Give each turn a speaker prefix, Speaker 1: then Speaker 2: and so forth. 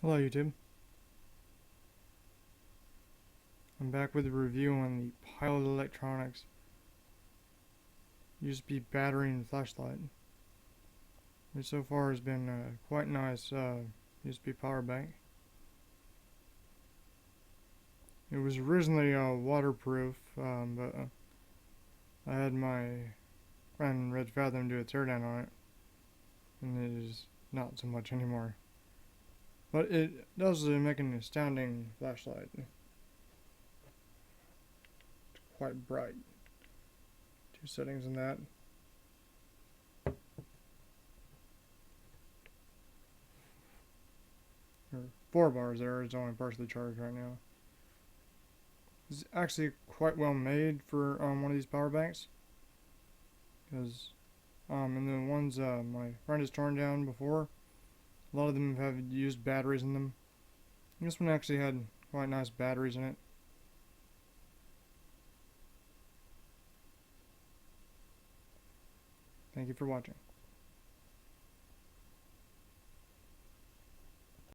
Speaker 1: Hello YouTube. I'm back with a review on the Pilot Electronics USB battery and flashlight. Which so far has been quite nice USB power bank. It was originally waterproof, but I had my friend RedFathom do a teardown on it, and it is not so much anymore. But it does make an astounding flashlight. It's quite bright. Two settings in that. Or 4 bars there. It's only partially charged right now. It's actually quite well made for one of these power banks, because and the ones my friend has torn down before, a lot of them have used batteries in them. This one actually had quite nice batteries in it. Thank you for watching.